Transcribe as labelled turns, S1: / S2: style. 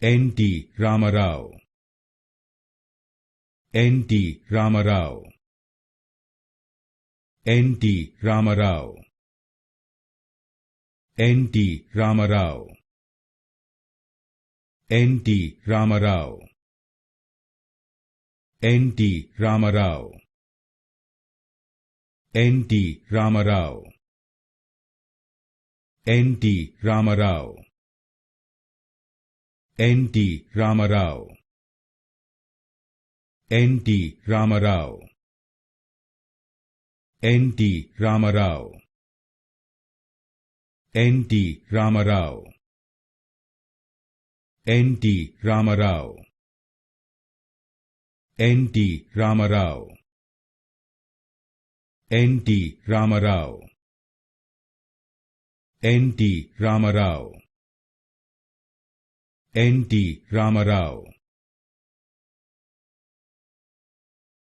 S1: N.T. Rama Rao, N.T. Rama Rao, N.T. Rama Rao, N.T. Rama Rao, N.T. Rama Rao, N.T. Rama Rao, N.T. Rama Rao, N.T. Rama Rao, N.T. Rama Rao, N.T. Rama Rao, N.T. Rama Rao, N.T. Rama Rao, N.T. Rama Rao, N.T. Rama Rao, N.T. Rama Rao, N.T. Rama Rao, N.T. Rama Rao,